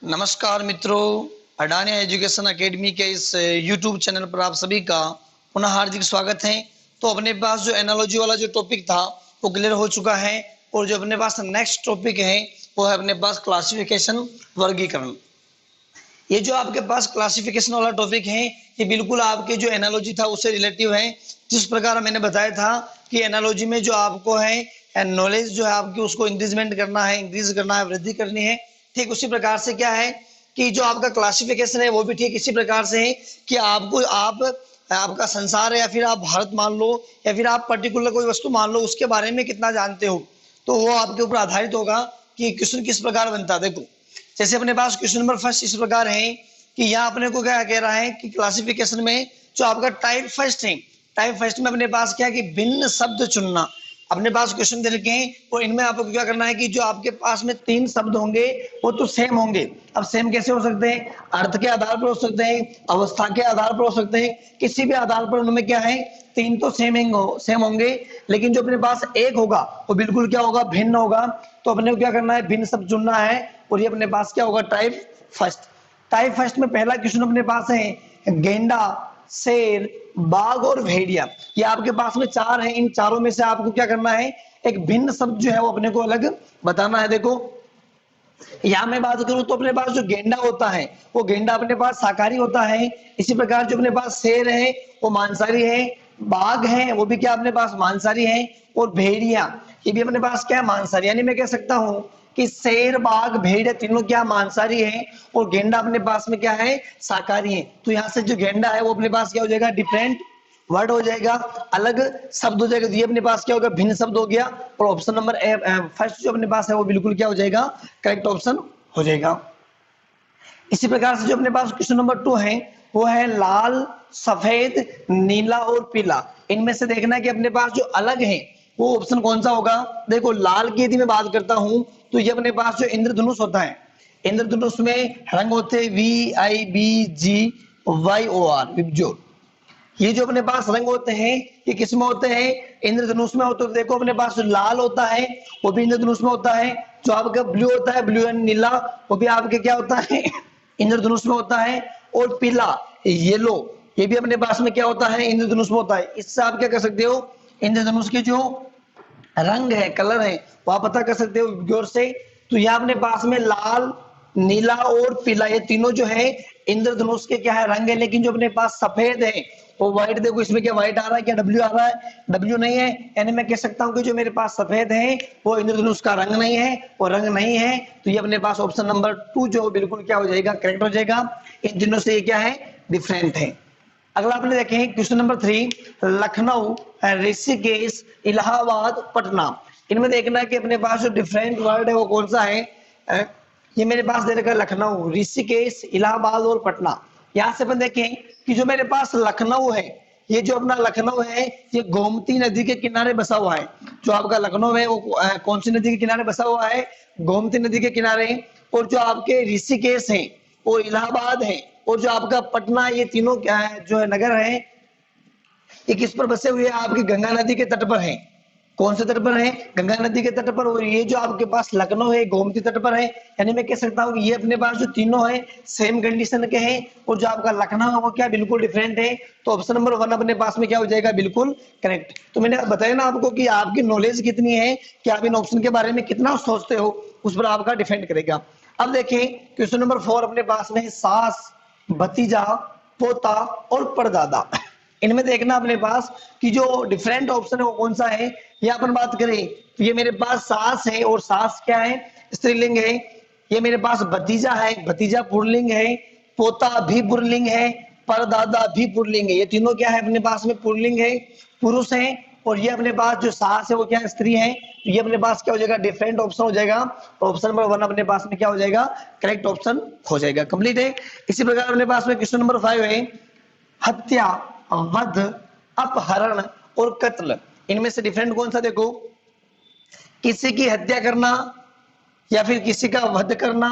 नमस्कार मित्रों, Adani education academy के इस यूट्यूब चैनल पर आप सभी का पुनः हार्दिक स्वागत है। तो अपने पास जो एनालॉजी वाला जो टॉपिक था वो क्लियर हो चुका है और जो अपने पास नेक्स्ट टॉपिक है वो है अपने पास क्लासिफिकेशन, वर्गीकरण। ये जो आपके पास क्लासिफिकेशन वाला टॉपिक है ये बिल्कुल आपके जो एनालॉजी था उससे रिलेटिव है। जिस प्रकार मैंने बताया था कि एनालॉजी में जो आपको है नॉलेज जो है आपकी उसको इंक्रीजमेंट करना है, इंक्रीज करना है, वृद्धि करनी है। ठीक उसी प्रकार से क्या है कि जो आपका क्लासिफिकेशन है वो भी ठीक इसी प्रकार से है कि आपका संसार है या फिर आप भारत मान लो या फिर आप पर्टिकुलर कोई वस्तु मान लो, उसके बारे में कितना जानते हो, तो वो आपके ऊपर आधारित होगा कि क्वेश्चन किस प्रकार बनता है। देखो जैसे अपने पास क्वेश्चन नंबर फर्स्ट इस प्रकार है कि यहाँ अपने को क्या कह रहा है कि क्लासिफिकेशन में जो आपका टाइप फर्स्ट है, टाइप फर्स्ट में अपने पास क्या है कि भिन्न शब्द चुनना। अपने पास क्वेश्चन दे रखे हैं और इनमें आपको क्या करना है कि जो आपके पास में 3 शब्द होंगे वो तो सेम होंगे। अब सेम कैसे हो सकते हैं? अर्थ के आधार पर हो सकते हैं, अवस्था के आधार पर हो सकते हैं, किसी भी आधार पर उनमें क्या है 3 तो सेम होंगे। लेकिन जो अपने पास एक होगा वो बिल्कुल क्या होगा, भिन्न होगा। तो अपने को क्या करना है, भिन्न शब्द चुनना है और ये अपने पास क्या होगा, टाइप फर्स्ट। टाइप फर्स्ट में पहला क्वेश्चन अपने पास है गेंडा, शेर, बाघ और भेड़िया। ये आपके पास में 4 है। इन चारों में से आपको क्या करना है, एक भिन्न शब्द जो है वो अपने को अलग बताना है। देखो यहां मैं बात करूं तो अपने पास जो गेंडा होता है वो गेंडा अपने पास शाकाहारी होता है। इसी प्रकार जो अपने पास शेर है वो मांसाहारी है, बाघ है वो भी क्या अपने पास मांसाहारी है, और भेड़िया ये भी अपने पास क्या मांसाहारी। यानी मैं कह सकता हूं कि शेर, बाघ, भेड़ तीनों क्या मांसाहारी है और गेंडा अपने पास में क्या है, शाकाहारी है। तो यहाँ से जो गेंडा है वो अपने पास क्या हो जाएगा, डिफरेंट वर्ड हो जाएगा, अलग शब्द हो जाएगा। ये अपने पास क्या होगा, भिन्न शब्द हो गया। और ऑप्शन नंबर फर्स्ट जो अपने पास है वो बिल्कुल क्या हो जाएगा, करेक्ट ऑप्शन हो जाएगा। इसी प्रकार से जो अपने पास क्वेश्चन नंबर 2 है वो है लाल, सफेद, नीला और पीला। इनमें से देखना है कि अपने पास जो अलग है वो ऑप्शन कौन सा होगा। देखो लाल की यदि मैं बात करता हूं तो ये अपने पास जो इंद्रधनुष होता है, इंद्रधनुष में रंग होते हैं VIBGYOR, विबज्योत। ये जो अपने पास रंग होते हैं ये किस में होते हैं, इंद्रधनुष में होते हैं। देखो अपने पास जो लाल होता है वो भी इंद्रधनुष में होता है, जो आपका ब्लू होता है, ब्लू एंड नीला, वो भी आपके क्या होता है, इंद्रधनुष में होता है। और पीला, येलो, ये भी अपने पास में क्या होता है, इंद्रधनुष में होता है। इससे आप क्या कर सकते हो, इंद्रधनुष के जो रंग है, कलर है, वो आप पता कर सकते हो गौर से। तो यहाँ अपने पास में लाल, नीला और पीला ये तीनों जो है इंद्रधनुष के क्या है, रंग है। लेकिन जो अपने पास सफेद है वो व्हाइट, देखो इसमें क्या व्हाइट आ रहा है, क्या डब्ल्यू आ रहा है, डब्ल्यू नहीं है। यानी मैं कह सकता हूं कि जो मेरे पास सफेद है वो इंद्रधनुष का रंग नहीं है, वो रंग नहीं है। तो ये अपने पास ऑप्शन नंबर 2 जो बिल्कुल क्या हो जाएगा, करेक्ट हो जाएगा। इन तीनों से ये क्या है, डिफरेंट है। अगला आपने देखें क्वेश्चन नंबर 3, लखनऊ, ऋषिकेश, इलाहाबाद, पटना। इनमें देखना है कि अपने पास जो डिफरेंट वर्ड है वो कौन सा है। ये मेरे पास दे रखा है लखनऊ, ऋषिकेश, इलाहाबाद और पटना। यहां से अपन देखें कि जो मेरे पास लखनऊ है, ये जो अपना लखनऊ है ये गोमती नदी के किनारे बसा हुआ है। जो आपका लखनऊ है वो कौन सी नदी के किनारे बसा हुआ है, गोमती नदी के किनारे। और जो आपके ऋषिकेश है और इलाहाबाद है और जो आपका पटना, ये तीनों क्या है, जो है नगर है, ये किस पर बसे हुए हैं, आपकी गंगा नदी के तट पर है। कौन से तट पर है, गंगा नदी के तट पर। और ये जो आपके पास लखनऊ है गोमती तट पर है। यानी मैं कह सकता हूँ कि ये अपने पास जो तीनों है सेम कंडीशन के हैं और जो आपका लखनऊ है वो क्या बिल्कुल डिफरेंट है। तो ऑप्शन नंबर 1 अपने पास में क्या हो जाएगा, बिल्कुल करेक्ट। तो मैंने बताया ना आपको कि आपकी नॉलेज कितनी है कि आप इन ऑप्शन के बारे में कितना सोचते हो, उस पर आपका डिपेंड करेगा। अब देखें क्वेश्चन नंबर 4 अपने पास में सास, भतीजा, पोता और परदादा। इनमें देखना अपने पास कि जो डिफरेंट ऑप्शन है वो कौन सा है। ये अपन बात करें तो ये मेरे पास सास है और सास क्या है, स्त्रीलिंग है। ये मेरे पास भतीजा है, भतीजा पुल्लिंग है, पोता भी पुल्लिंग है, परदादा भी पुल्लिंग है। ये तीनों क्या है अपने पास में, पुल्लिंग है, पुरुष है। और ये अपने पास जो सास है वो क्या है, स्त्री है। तो ये अपने पास क्या हो जाएगा, डिफरेंट ऑप्शन हो जाएगा। ऑप्शन नंबर 1 अपने पास में क्या हो जाएगा, करेक्ट ऑप्शन हो जाएगा, कंप्लीट है। इसी प्रकार अपने पास में क्वेश्चन नंबर 5 है हत्या, वध, अपहरण और कत्ल। इनमें से डिफरेंट कौन सा, देखो किसी की हत्या करना या फिर किसी का वध करना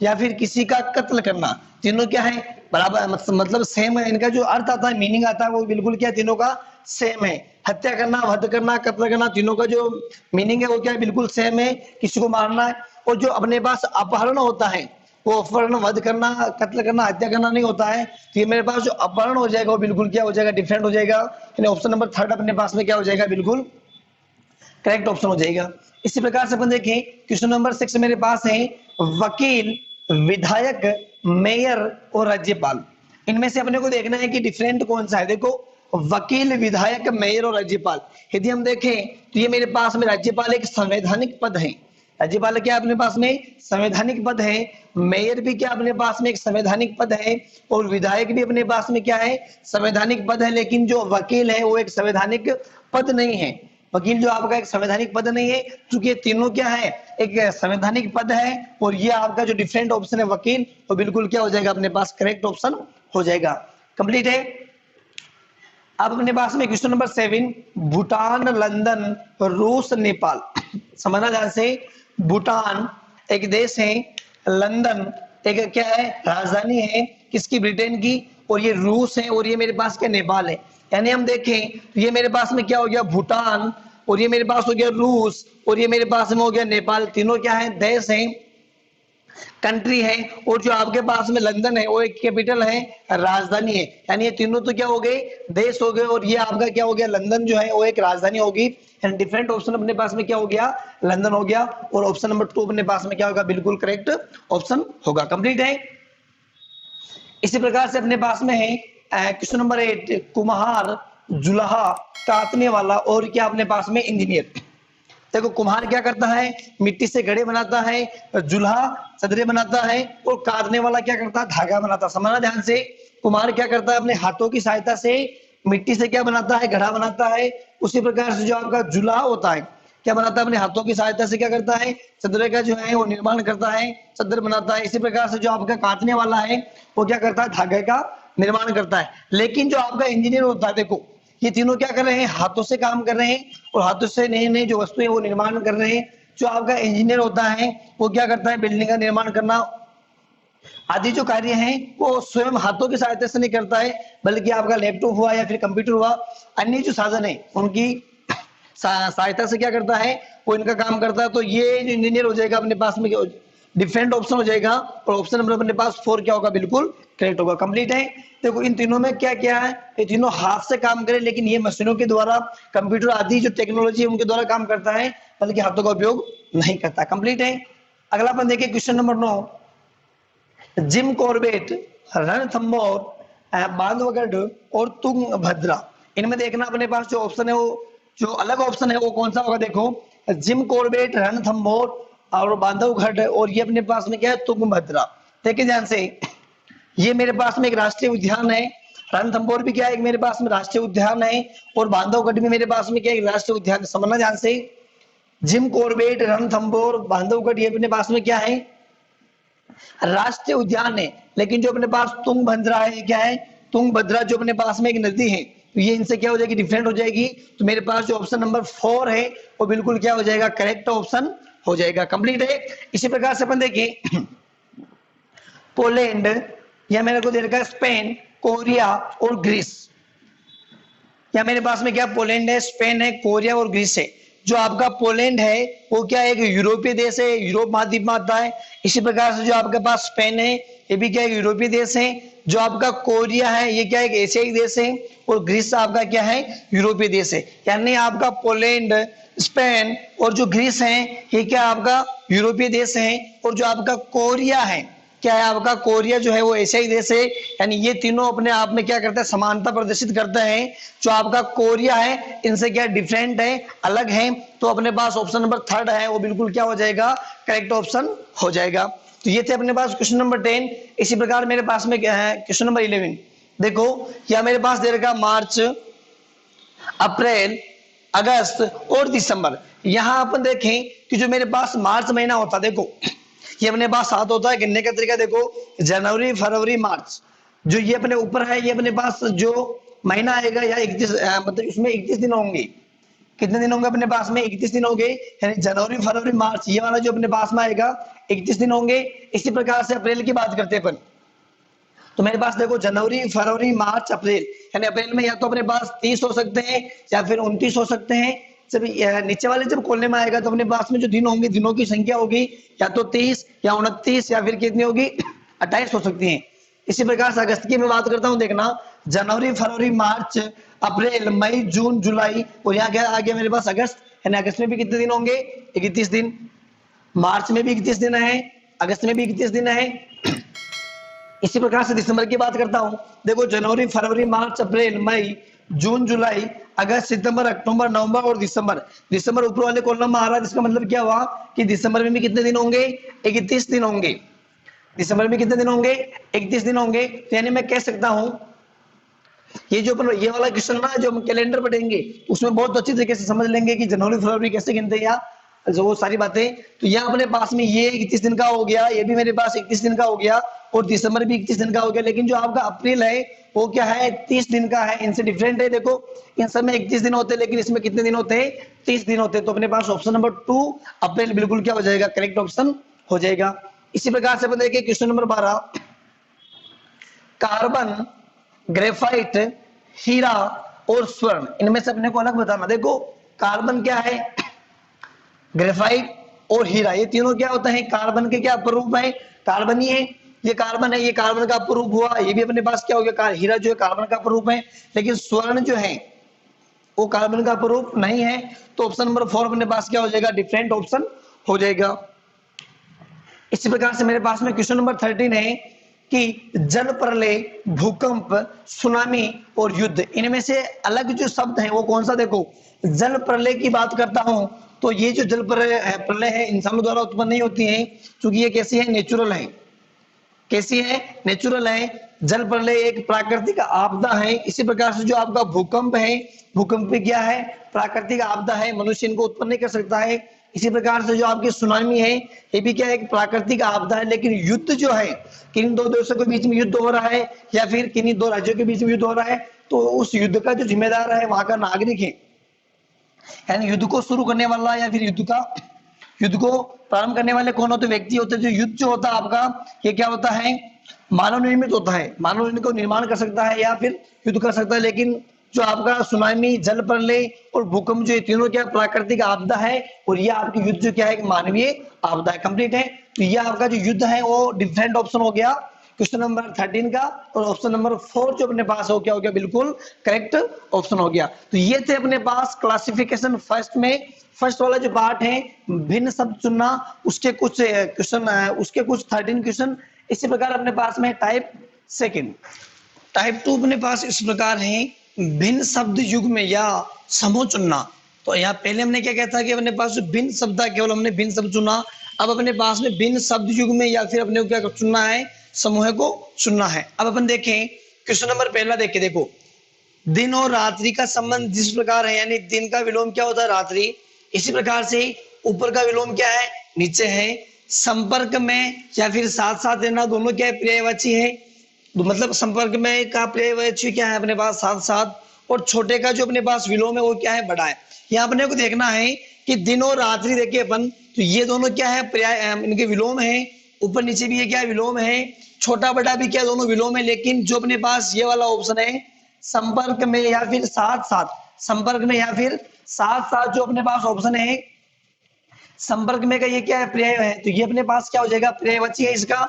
या फिर किसी का कत्ल करना, तीनों क्या है बराबर, मतलब सेम है। इनका जो अर्थ आता है, मीनिंग आता है वो बिल्कुल क्या, तीनों का सेम है। हत्या करना, वध करना, कत्ल करना, तीनों का जो मीनिंग है वो क्या है, बिल्कुल सेम है, किसी को मारना है। और जो अपने पास अपहरण होता है वो अपहरण, वध करना, कत्ल करना, हत्या करना नहीं होता है। तो ये मेरे पास जो अपहरण हो जाएगा वो बिल्कुल क्या हो जाएगा, डिफरेंट हो जाएगा। यानी ऑप्शन नंबर थर्ड अपने पास में क्या हो जाएगा, बिल्कुल करेक्ट ऑप्शन हो जाएगा। इसी प्रकार से अपन देखें क्वेश्चन नंबर 6 मेरे पास है वकील, विधायक, मेयर और राज्यपाल। इनमें से अपने को देखना है कि डिफरेंट कौन सा है। देखो वकील, विधायक, मेयर और राज्यपाल, यदि हम देखें तो ये मेरे पास में राज्यपाल एक संवैधानिक पद है। राज्यपाल क्या अपने पास में संवैधानिक पद है, मेयर भी क्या अपने पास में एक संवैधानिक पद है, और विधायक भी अपने पास में क्या है, संवैधानिक पद है। लेकिन जो वकील है वो एक संवैधानिक पद नहीं है। वकील जो आपका एक संवैधानिक पद नहीं है, क्योंकि ये तीनों क्या है, एक संवैधानिक पद है। और ये आपका जो डिफरेंट ऑप्शन है वकील, तो बिल्कुल क्या हो जाएगा अपने पास, करेक्ट ऑप्शन हो जाएगा। कंप्लीट है। अब अपने पास में क्वेश्चन नंबर 7 भूटान, लंदन, रूस, नेपाल। समझना ध्यान से, भूटान एक देश है, लंदन एक क्या है, राजधानी है किसकी, ब्रिटेन की, और ये रूस है, और ये मेरे पास क्या, नेपाल है। यानी हम देखें तो ये मेरे पास में क्या हो गया, भूटान, और ये मेरे पास हो गया रूस, और ये मेरे पास में हो गया नेपाल। तीनों क्या है, देश है, कंट्री है। और जो आपके पास में लंदन है वो एक कैपिटल है, राजधानी है। यानी ये तीनों तो क्या हो गए, देश हो गए, और ये आपका क्या हो गया, लंदन जो है वो एक राजधानी होगी। एंड डिफरेंट ऑप्शन अपने पास में क्या हो गया, लंदन हो गया, और ऑप्शन नंबर 2 अपने पास में क्या होगा, बिल्कुल करेक्ट ऑप्शन होगा। कंप्लीट है। इसी प्रकार से अपने पास में है क्वेश्चन नंबर 8 कुम्हार, जुलाहा, काटने वाला, और क्या अपने पास में इंजीनियर। देखो कुम्हार क्या करता है, मिट्टी से घड़े बनाता है, जुल्हा चदरे बनाता है, और काटने वाला क्या करता है, धागा बनाता है। समझना ध्यान से, कुम्हार क्या करता है, अपने हाथों की सहायता से मिट्टी से क्या बनाता है, घड़ा बनाता है। उसी प्रकार से जो आपका जुल्हा होता है क्या बनाता है, अपने हाथों की सहायता से क्या करता है, चदरे का जो है वो निर्माण करता है, चदर बनाता है। इसी प्रकार से जो आपका काटने वाला है वो क्या करता है, धागे का निर्माण करता है। लेकिन जो आपका इंजीनियर होता है, देखो ये तीनों क्या कर रहे हैं, हाथों से काम कर रहे हैं, और हाथों से नई नई जो वस्तुएं वो निर्माण कर रहे हैं। जो आपका इंजीनियर होता है वो क्या करता है, बिल्डिंग का निर्माण करना आदि जो कार्य हैं वो स्वयं हाथों की सहायता से नहीं करता है, बल्कि आपका लैपटॉप हुआ या फिर कंप्यूटर हुआ, अन्य जो साधन है उनकी सहायता से क्या करता है, वो इनका काम करता है। तो ये जो इंजीनियर हो जाएगा अपने पास में डिफरेंट ऑप्शन हो जाएगा, और ऑप्शन नंबर अपने पास 4 क्या होगा, बिल्कुल करेक्ट होगा। कंप्लीट है। देखो इन तीनों में क्या क्या है, ये तीनों हाथ से काम करें, लेकिन ये मशीनों के द्वारा, कंप्यूटर आदि जो टेक्नोलॉजी है उनके द्वारा काम करता है, बल्कि हाथों का उपयोग नहीं करता। कंप्लीट है। अगला अपन देखिए question number 9 Jim Corbett, Ranthambore, Bandhavgarh और तुंगभद्रा। इनमें देखना अपने पास जो ऑप्शन है वो, जो अलग ऑप्शन है वो कौन सा होगा। देखो जिम कॉर्बेट, रणथंभौर और बांधवगढ़, और ये अपने पास में क्या है, तुंगभद्रा। देखिए ध्यान से, ये मेरे पास में एक राष्ट्रीय उद्यान है, रणथंभौर भी क्या है, एक मेरे पास में राष्ट्रीय उद्यान है, और बांधवगढ़ भी मेरे पास में क्या है, एक राष्ट्रीय उद्यान है। समझना ध्यान से, जिम कॉर्बेट, रणथंभौर, बांधवगढ़ ये अपने पास में क्या है, राष्ट्रीय उद्यान है। लेकिन जो अपने पास तुंगभद्रा है, क्या है, तुंगभद्रा जो अपने पास में एक नदी है, तो ये इनसे क्या हो जाएगी, डिफरेंट हो जाएगी। तो मेरे पास जो ऑप्शन नंबर 4 है वो बिल्कुल क्या हो जाएगा, करेक्ट ऑप्शन हो जाएगा। कंप्लीट है। इसी प्रकार से अपन देखिए पोलैंड, या मेरे को दे रखा है स्पेन, कोरिया और ग्रीस। या मेरे पास में क्या पोलैंड है, स्पेन है, कोरिया और ग्रीस है। जो आपका पोलैंड है वो क्या है, एक यूरोपीय देश है, यूरोप महाद्वीप में आता है। इसी प्रकार से जो आपके पास स्पेन है ये भी क्या है, यूरोपीय देश है। जो आपका कोरिया है ये क्या है, एक एशियाई देश है, और ग्रीस आपका क्या है, यूरोपीय देश है। यानी आपका पोलैंड, स्पेन और जो ग्रीस है ये क्या आपका यूरोपीय देश है, और जो आपका कोरिया है क्या है, आपका कोरिया जो है वो एशियाई देश है। यानी ये तीनों अपने आप में क्या करते हैं, समानता प्रदर्शित करते हैं। जो आपका कोरिया है इनसे क्या डिफरेंट है, अलग है। तो अपने पास ऑप्शन नंबर 3 है वो बिल्कुल क्या हो जाएगा, करेक्ट ऑप्शन हो जाएगा। तो ये थे अपने पास क्वेश्चन नंबर 10। इसी प्रकार मेरे पास में क्या है, क्वेश्चन नंबर 11। देखो या मेरे पास दे रखा मार्च, अप्रैल, अगस्त और दिसंबर। यहां अपन देखें कि जो मेरे पास मार्च महीना होता है, देखो ये अपने पास 7 होता है। गिनने का तरीका देखो, जनवरी, फरवरी, मार्च, जो ये अपने ऊपर है, ये अपने पास जो महीना आएगा या 31 मतलब इसमें 31 दिन होंगे। कितने दिन होंगे अपने पास में, 31 दिन होंगे। यानी जनवरी, फरवरी, मार्च ये वाला जो अपने पास में आएगा 31 दिन होंगे। इसी प्रकार से अप्रैल की बात करते हैं अपन, तो मेरे पास देखो जनवरी, फरवरी, मार्च, अप्रैल। यानी अप्रैल में या तो अपने पास 30 हो सकते हैं, या फिर 29 हो सकते हैं, जब नीचे वाले जब खोलने में आएगा तो अपने पास में जो दिन होंगे, दिनों की संख्या होगी या तो 30 या 29 या फिर कितनी होगी 28 हो सकती है। इसी प्रकार से अगस्त की मैं बात करता हूं, देखना जनवरी, फरवरी, मार्च, अप्रैल, मई, जून, जुलाई और यहाँ क्या आ गया मेरे पास अगस्त। यानी अगस्त में भी कितने दिन होंगे 31 दिन, मार्च में भी 31 दिन है, अगस्त में भी 31 दिन है। इसी प्रकार से दिसंबर की बात करता हूं, देखो जनवरी, फरवरी, मार्च, अप्रैल, मई, जून, जुलाई, अगस्त, सितंबर, अक्टूबर, नवंबर और दिसंबर। दिसंबर ऊपर वाले कॉलम में आ रहा है, इसका मतलब क्या हुआ कि दिसंबर में भी कितने दिन होंगे 31 दिन होंगे। दिसंबर में कितने दिन होंगे 31 दिन होंगे। तो यानी मैं कह सकता हूं ये जो ये वाला क्वेश्चन ना जो हम कैलेंडर पढ़ेंगे उसमें बहुत अच्छी तरीके से समझ लेंगे कि जनवरी फरवरी कैसे गिनते हैं या जो वो सारी बातें। तो यहाँ अपने पास में ये 31 दिन का हो गया, ये भी मेरे पास 31 दिन का हो गया और दिसंबर भी 31 दिन का हो गया। लेकिन जो आपका अप्रैल है वो क्या है 30 दिन का है, इनसे डिफरेंट है। देखो इन सब में 31 दिन होते हैं लेकिन इसमें कितने दिन होते हैं 30 दिन होते हैं। तो अपने पास ऑप्शन नंबर 2 अप्रैल बिल्कुल क्या हो जाएगा करेक्ट ऑप्शन हो जाएगा। इसी प्रकार से अपन देखिए क्वेश्चन नंबर 12, कार्बन, ग्रेफाइट, हीरा और स्वर्ण, इनमें से अपने को अलग बताना। देखो कार्बन क्या है, ग्रेफाइट और हीरा, ये तीनों क्या होता है कार्बन के क्या अपरूप है, कार्बन ही है। ये कार्बन है, ये कार्बन का अपरूप हुआ, ये भी अपने पास क्या हो गया हीरा जो है कार्बन का अपरूप है। लेकिन स्वर्ण जो है वो कार्बन का अपरूप नहीं है। तो ऑप्शन नंबर 4 अपने पास क्या हो जाएगा डिफरेंट ऑप्शन हो जाएगा। इसी प्रकार से मेरे पास में क्वेश्चन नंबर 13 है कि जल प्रलय, भूकंप, सुनामी और युद्ध, इनमें से अलग जो शब्द है वो कौन सा। देखो जल प्रलय की बात करता हूं तो ये जो जल प्रलय है इंसानों द्वारा उत्पन्न नहीं होती है, क्योंकि ये कैसी है नेचुरल है। कैसी है नेचुरल है। जल प्रलय एक प्राकृतिक आपदा है। इसी प्रकार से जो आपका भूकंप है, भूकंप भी क्या है प्राकृतिक आपदा है, मनुष्य इनको उत्पन्न नहीं कर सकता है। इसी प्रकार से जो आपकी सुनामी है ये भी क्या है एक प्राकृतिक आपदा है। लेकिन युद्ध जो है किन दो देशों के बीच में युद्ध हो रहा है या फिर किन्हीं दो राज्यों के बीच में युद्ध हो रहा है तो उस युद्ध का जो जिम्मेदार है वहां का नागरिक है, यानी युद्ध को शुरू करने वाला या फिर युद्ध को प्रारंभ करने वाले कौन होते व्यक्ति होते हैं। जो युद्ध जो होता है आपका ये क्या होता है मानव निर्मित होता है, मानव इनको निर्माण कर सकता है या फिर युद्ध कर सकता है। लेकिन जो आपका सुनामी, जल प्रलय और भूकंप जो ये तीनों क्या प्राकृतिक आपदा है और ये आपकी युद्ध जो क्या है मानवीय आपदा है। कंप्लीट है। तो ये आपका जो युद्ध है वो डिफरेंट ऑप्शन हो गया क्वेश्चन नंबर 13 का, और ऑप्शन नंबर 4 जो अपने पास हो क्या हो गया बिल्कुल करेक्ट ऑप्शन हो गया। तो ये थे अपने पास क्लासिफिकेशन फर्स्ट में। फर्स्ट वाला जो पार्ट है भिन्न शब्द चुनना, उसके कुछ क्वेश्चन, उसके कुछ 13 क्वेश्चन। इसी प्रकार अपने पास में टाइप सेकंड, टाइप 2 अपने पास इस प्रकार है भिन्न शब्द युग में या समूह चुनना। तो यहाँ पहले हमने क्या कहता कि अपने पास भिन्न शब्द था, केवल हमने भिन्न शब्द चुना। अब अपने पास में भिन्न शब्द युग में या फिर अपने को क्या चुनना है समूह को चुनना है। अब अपन देखें क्वेश्चन नंबर पहला देखिए, देखो दिन और रात्रि का संबंध जिस प्रकार है, यानी दिन का विलोम क्या होता है रात्रि, इसी प्रकार से ऊपर का विलोम क्या है नीचे है। संपर्क में या फिर साथ साथ रहना दोनों क्या है पर्यायवाची है, मतलब संपर्क में का पर्यायवाची क्या है अपने पास साथ साथ, और छोटे का जो अपने पास विलोम है वो क्या है बड़ा है। यहाँ अपने को देखना है कि दिन और रात्रि देखिए अपन, तो ये दोनों क्या है पर्याय इनके विलोम है, ऊपर नीचे भी ये क्या विलोम है, छोटा बड़ा भी क्या दोनों विलोम है। लेकिन जो अपने पास ये वाला ऑप्शन है संपर्क में या फिर साथ साथ, संपर्क में या फिर साथ साथ जो अपने पास ऑप्शन है संपर्क में का ये क्या है पर्याय है, तो ये अपने पास क्या हो जाएगा पर्यायवाची है इसका।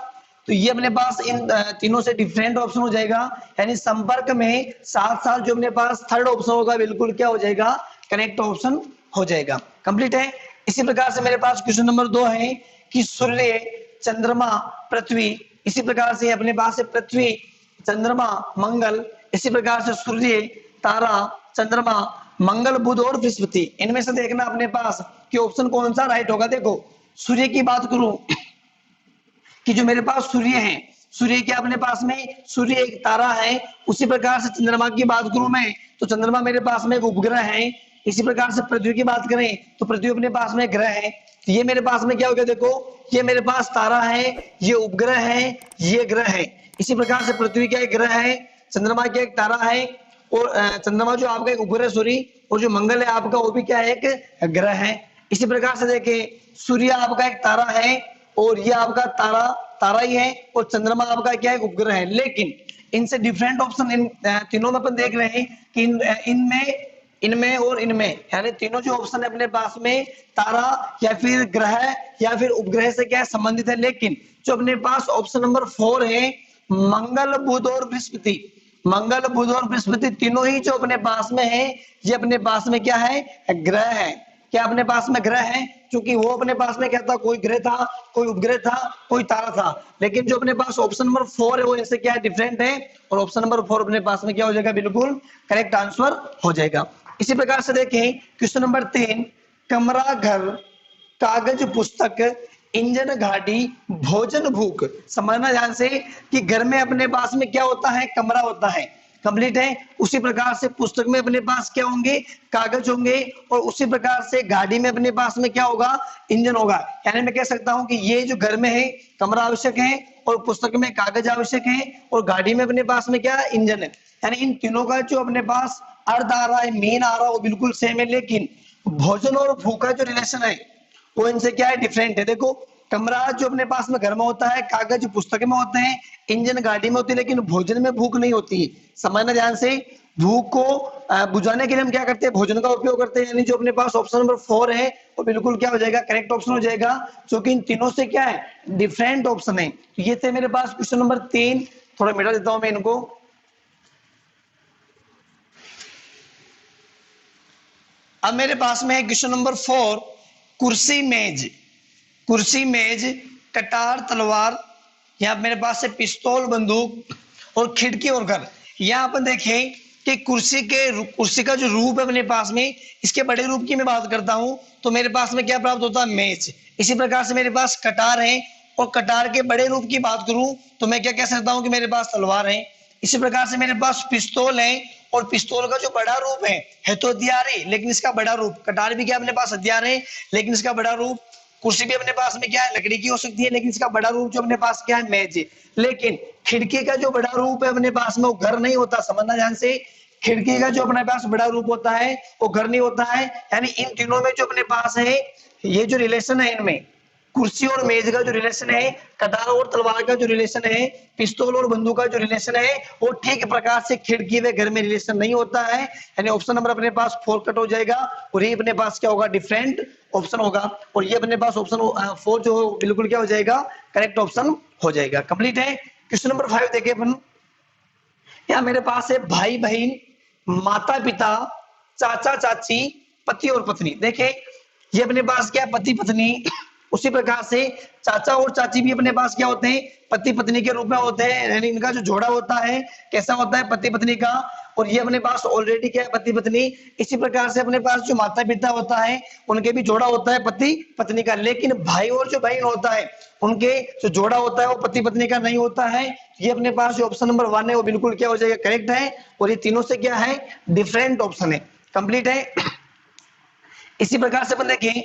तो ये अपने पास इन तीनों से डिफरेंट ऑप्शन हो जाएगा, यानी संपर्क में साथ साथ जो अपने पास थर्ड ऑप्शन होगा बिल्कुल क्या हो जाएगा करेक्ट ऑप्शन हो जाएगा। कंप्लीट है। इसी प्रकार से मेरे पास क्वेश्चन नंबर 2 है कि सूर्य, चंद्रमा, पृथ्वी, इसी प्रकार से अपने पास है पृथ्वी, चंद्रमा, मंगल, इसी प्रकार से सूर्य, तारा, चंद्रमा, मंगल, बुध और बृहस्पति, इनमें से देखना अपने पास कि ऑप्शन कौन सा राइट होगा। देखो सूर्य की बात करूं कि जो मेरे पास सूर्य है, सूर्य के अपने पास में सूर्य एक तारा है। उसी प्रकार से चंद्रमा की बात करूं मैं तो चंद्रमा मेरे पास में एक उपग्रह है। इसी प्रकार से पृथ्वी की बात करें तो पृथ्वी अपने पास में ग्रह है। तो ये मेरे पास में क्या हो गया, देखो ये मेरे पास तारा है, ये उपग्रह है, ये ग्रह है। इसी प्रकार से पृथ्वी क्या एक ग्रह है, चंद्रमा क्या एक तारा है, और चंद्रमा जो आपका एक उपग्रह सॉरी, और जो मंगल है आपका वो भी क्या है एक ग्रह है। इसी प्रकार से देखें सूर्य आपका एक तारा है और ये आपका तारा ही है, और चंद्रमा आपका क्या है उपग्रह है। लेकिन इनसे डिफरेंट ऑप्शन इन तीनों में अपन देख रहे हैं कि इनमें इनमें और इनमें, यानी तीनों जो ऑप्शन है अपने पास में तारा या फिर ग्रह या फिर उपग्रह से क्या संबंधित है। लेकिन जो अपने पास ऑप्शन नंबर 4 है मंगल बुध और बृहस्पति, मंगल बुध और बृहस्पति तीनों ही जो अपने पास में है ये अपने पास में क्या है ग्रह है। क्या अपने पास में ग्रह है, क्योंकि वो अपने पास में क्या था कोई ग्रह था, कोई उपग्रह था, कोई तारा था। लेकिन जो अपने पास ऑप्शन नंबर 4 है वो इनसे क्या है डिफरेंट है, और ऑप्शन नंबर 4 अपने पास में क्या हो जाएगा बिल्कुल करेक्ट आंसर हो जाएगा। इसी प्रकार से देखें क्वेश्चन नंबर 3, कमरा घर कागज पुस्तक इंजन गाड़ी भोजन भूख। समझना ध्यान से कि घर में अपने पास में क्या होता है कमरा होता है, कंप्लीट है। उसी प्रकार से पुस्तक में अपने पास क्या होंगे कागज होंगे, और उसी प्रकार से गाड़ी में अपने पास में क्या होगा इंजन होगा। यानी मैं कह सकता हूं कि ये जो घर में है कमरा आवश्यक है, और पुस्तक में कागज आवश्यक है, और गाड़ी में अपने पास में क्या है इंजन है। यानी इन तीनों का जो अपने पास अर्थ आ रहा है मेन आ रहा है वो बिल्कुल सेम है, लेकिन भोजन और भूख का जो रिलेशन है वो इनसे क्या है डिफरेंट है। देखो कमरा जो अपने पास में घर में होता है, कागज पुस्तक में होते हैं, इंजन गाड़ी में होती है, लेकिन भोजन में भूख नहीं होती है। समझना ध्यान से, भूख को बुझाने के लिए हम क्या करते हैं भोजन का उपयोग करते हैं। यानी जो अपने पास ऑप्शन नंबर 4 है वो बिल्कुल क्या हो जाएगा करेक्ट ऑप्शन हो जाएगा, जो कि इन तीनों से क्या है डिफरेंट ऑप्शन है। तो ये थे मेरे पास क्वेश्चन नंबर 3, थोड़ा मिटा देता हूं मैं इनको। अब मेरे पास में है क्वेश्चन नंबर 4, कुर्सी मेज, कुर्सी मेज कटार तलवार, यहाँ मेरे पास है पिस्तौल बंदूक, और खिड़की और घर। यहाँ अपन देखें कि कुर्सी का जो रूप है अपने पास में, इसके बड़े रूप की मैं बात करता हूं तो मेरे पास में क्या प्राप्त होता है मेज। इसी प्रकार से मेरे पास कटार है, और कटार के बड़े रूप की बात करूं तो मैं क्या कह सकता हूं कि मेरे पास तलवार है। इसी प्रकार से मेरे पास पिस्तौल है, और पिस्तौल का जो बड़ा रूप है तो हथियार है, लेकिन इसका बड़ा रूप, कटार भी क्या अपने पास हथियार है लेकिन इसका बड़ा रूप, कुर्सी भी अपने पास में क्या है लकड़ी की हो सकती है लेकिन इसका बड़ा रूप जो अपने पास क्या है मेज है। लेकिन खिड़की का जो बड़ा रूप है अपने पास में वो घर नहीं होता। समझना ध्यान से, खिड़की का जो अपने पास बड़ा रूप होता है वो घर नहीं होता है। यानी इन तीनों में जो अपने पास है ये जो रिलेशन है इनमें, कुर्सी और मेज का जो रिलेशन है, कटार और तलवार का जो रिलेशन है, पिस्तौल और बंदूक का जो रिलेशन है, वो ठीक प्रकार से खिड़की व घर में रिलेशन नहीं होता है। यानी ऑप्शन नंबर अपने पास 4 कट हो जाएगा, और ये अपने पास क्या होगा डिफरेंट ऑप्शन होगा, और ये अपने पास ऑप्शन 4 जो बिल्कुल क्या हो जाएगा करेक्ट ऑप्शन हो जाएगा। कंप्लीट है। क्वेश्चन नंबर 5 देखें अपन, यहाँ मेरे पास है भाई बहन, माता पिता, चाचा चाची, पति और पत्नी। देखें ये अपने पास क्या पति पत्नी, उसी प्रकार से चाचा और चाची भी अपने पास क्या होते हैं पति पत्नी के रूप में होते हैं। यानी इनका जो जोड़ा होता है कैसा होता है पति पत्नी का, और ये अपने पास ऑलरेडी क्या है पति पत्नी। इसी प्रकार से अपने पास जो माता पिता होता है उनके भी जोड़ा होता है पति पत्नी का, लेकिन भाई और जो बहन होता है उनके जो जोड़ा होता है वो पति पत्नी का नहीं होता है। ये अपने पास जो ऑप्शन नंबर 1 है वो बिल्कुल क्या हो जाएगा करेक्ट है, और ये तीनों से क्या है डिफरेंट ऑप्शन है। कंप्लीट है। इसी प्रकार से अपन देखें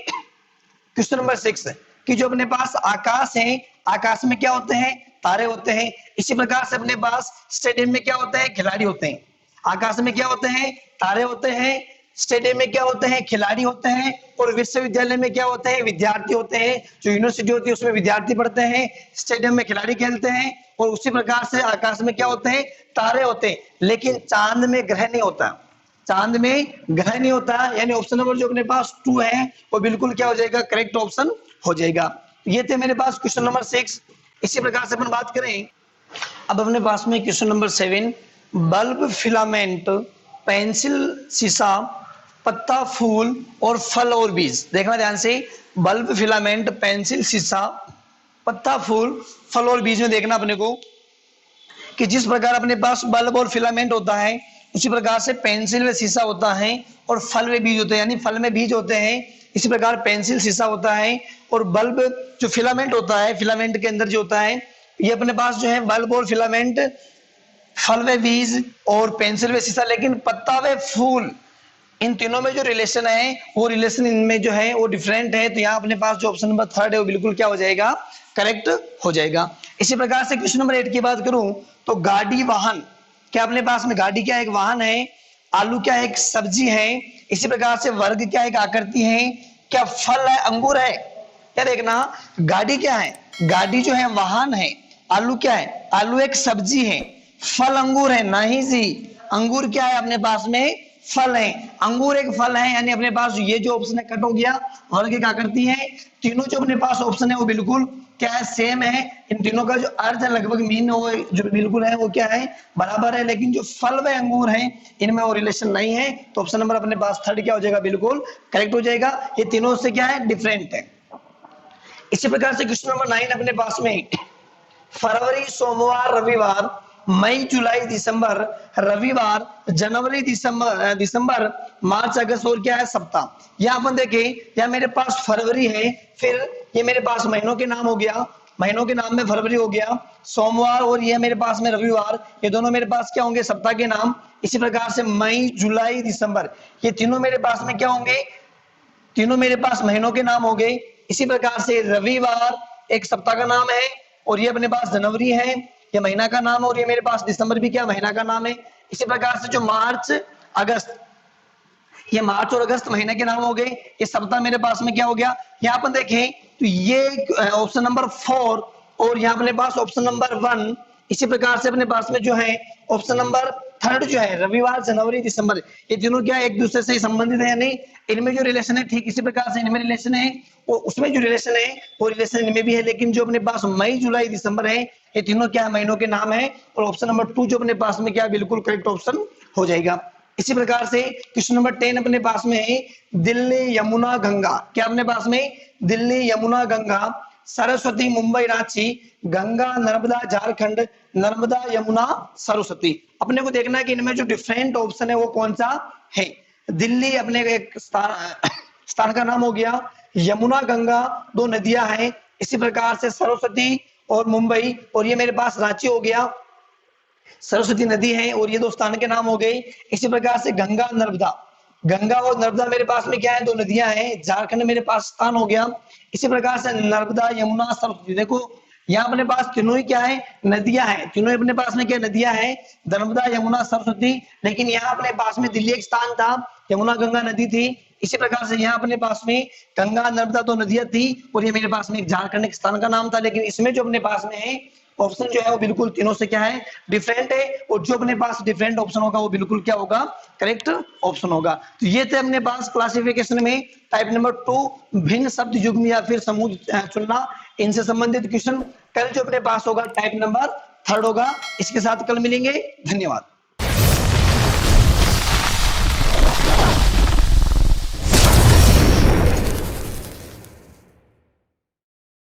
क्वेश्चन नंबर 6 कि जो अपने पास आकाश है, आकाश में क्या होते हैं तारे होते हैं। इसी प्रकार से अपने पास स्टेडियम में क्या होते हैं खिलाड़ी होते हैं। आकाश में क्या होते हैं तारे होते हैं, स्टेडियम में क्या होते हैं खिलाड़ी होते हैं, और विश्वविद्यालय में क्या होते हैं विद्यार्थी होते हैं। जो यूनिवर्सिटी होती है उसमें विद्यार्थी पढ़ते हैं, स्टेडियम में खिलाड़ी खेलते हैं, और उसी प्रकार से आकाश में क्या होते हैं तारे होते हैं। लेकिन चांद में ग्रह नहीं होता, चांद में ग्रह नहीं होता। यानी ऑप्शन नंबर जो अपने पास 2 है वो बिल्कुल क्या हो जाएगा करेक्ट ऑप्शन हो जाएगा। ये थे मेरे पास क्वेश्चन नंबर 6। इसी प्रकार से अपन बात करें अब अपने पास में question number 7, bulb, filament, pencil, शीशा, पत्ता, फूल और फल और बीज। देखना ध्यान से, बल्ब, फिलामेंट, पेंसिल, शीशा, पत्ता, फूल, फल और बीज में देखना अपने को कि जिस प्रकार अपने पास बल्ब और फिलामेंट होता है उसी प्रकार से पेंसिल व शीशा होता है, और फल में बीज होते हैं, यानी फल में बीज होते हैं। इसी प्रकार पेंसिल शीशा होता है, और बल्ब जो फिलामेंट होता है, फिलामेंट के अंदर जो होता है ये अपने पास जो है बल्ब और फिलामेंट, फल व बीज और पेंसिल व शीशा। लेकिन पत्ता व फूल इन तीनों में जो रिलेशन है वो रिलेशन इनमें जो है वो डिफरेंट है। तो यहाँ अपने पास जो ऑप्शन नंबर 3 है वो बिल्कुल क्या हो जाएगा करेक्ट हो जाएगा। इसी प्रकार से क्वेश्चन नंबर 8 की बात करूं तो गाड़ी, वाहन, क्या अपने पास में गाड़ी क्या एक वाहन है, आलू क्या एक सब्जी है, इसी प्रकार से वर्ग क्या एक आकृति है, क्या फल है अंगूर है। क्या देखना गाड़ी क्या है, गाड़ी जो है वाहन है, आलू क्या है आलू एक सब्जी है, फल अंगूर है नहीं जी, अंगूर क्या है अपने पास में फल है, अंगूर एक फल है, यानी अपने पास ये जो ऑप्शन है कट हो गया। और आगे क्या करती है, तीनों जो अपने पास ऑप्शन है वो बिल्कुल क्या है, सेम है। इन तीनों का जो अर्थ है लगभग मीन वो जो बिल्कुल है वो क्या है, बराबर है। लेकिन जो फल व अंगूर है इनमें वो रिलेशन नहीं है, तो ऑप्शन नंबर अपने पास थर्ड क्या हो जाएगा, बिल्कुल करेक्ट हो जाएगा। ये तीनों से क्या है, डिफरेंट है। इसी प्रकार से क्वेश्चन नंबर 9 अपने पास में, फरवरी, सोमवार, रविवार, मई, जुलाई, दिसंबर, रविवार, जनवरी, दिसंबर, मार्च, अगस्त और क्या है, सप्ताह। यहाँ अपन देखें, यहाँ मेरे पास फरवरी है, फिर ये मेरे पास महीनों के नाम हो गया, महीनों के नाम में फरवरी हो गया, सोमवार और ये मेरे पास में रविवार, ये दोनों मेरे पास क्या होंगे, सप्ताह के नाम। इसी प्रकार से मई, जुलाई, दिसंबर, ये तीनों मेरे पास में क्या होंगे, तीनों मेरे पास महीनों के नाम हो गए। इसी प्रकार से रविवार एक सप्ताह का नाम है, और ये अपने पास जनवरी है, ये महीना का नाम, और ये मेरे पास दिसंबर भी क्या महीना का नाम है। इसी प्रकार से जो मार्च, अगस्त, ये मार्च और अगस्त महीने के नाम हो गए, ये सप्ताह मेरे पास में क्या हो गया। यहाँ पर देखें तो ये ऑप्शन नंबर 4 और यहाँ अपने पास ऑप्शन नंबर 1, इसी प्रकार से अपने पास में जो है ऑप्शन नंबर 3 जो है रविवार, जनवरी, दिसंबर, ये तीनों क्या एक दूसरे से संबंधित है या नहीं, इनमें जो रिलेशन है ठीक इसी प्रकार से इनमें रिलेशन है, और उसमें जो रिलेशन है वो रिलेशन इनमें भी है। लेकिन जो अपने पास मई, जुलाई, दिसंबर है, ये तीनों क्या महीनों के नाम है, और ऑप्शन नंबर 2 जो अपने पास में क्या बिल्कुल करेक्ट ऑप्शन हो जाएगा। इसी प्रकार से क्वेश्चन नंबर 10 अपने पास में है, दिल्ली, यमुना, गंगा, क्या अपने पास में दिल्ली, यमुना, गंगा, सरस्वती, मुंबई, रांची, गंगा, नर्मदा, झारखंड, नर्मदा, यमुना, सरस्वती। अपने को देखना है कि इनमें जो डिफरेंट ऑप्शन है वो कौन सा है। दिल्ली अपने एक स्थान का नाम हो गया, यमुना, गंगा दो नदियां हैं, इसी प्रकार से सरस्वती और मुंबई, और ये मेरे पास रांची हो गया, सरस्वती नदी है, और ये दो स्थान के नाम हो गए। इसी प्रकार से गंगा, नर्मदा, गंगा और नर्मदा मेरे पास में क्या है, दो नदियां हैं, झारखंड मेरे पास स्थान हो गया। इसी प्रकार से नर्मदा, यमुना, सरस्वती, देखो यहाँ अपने पास तीनों ही क्या है, नदियां हैं, तीनों अपने पास में क्या नदियां हैं, नर्मदा, यमुना, सरस्वती। लेकिन यहाँ अपने पास में दिल्ली एक स्थान था, यमुना, गंगा नदी थी। इसी प्रकार से यहाँ अपने पास में गंगा, नर्मदा दो नदियां थी, और ये मेरे पास में एक झारखंड एक स्थान का नाम था। लेकिन इसमें जो अपने पास में है ऑप्शन जो है वो बिल्कुल तीनों से क्या है, डिफरेंट है, और जो अपने पास डिफरेंट ऑप्शन होगा वो बिल्कुल क्या होगा, करेक्ट ऑप्शन होगा। तो ये थे अपने पास क्लासिफिकेशन में टाइप नंबर 2, भिन्न शब्द युग्म या फिर समूह चुनना, इनसे संबंधित क्वेश्चन। कल जो अपने पास होगा टाइप नंबर 3 होगा। इसके साथ कल मिलेंगे, धन्यवाद।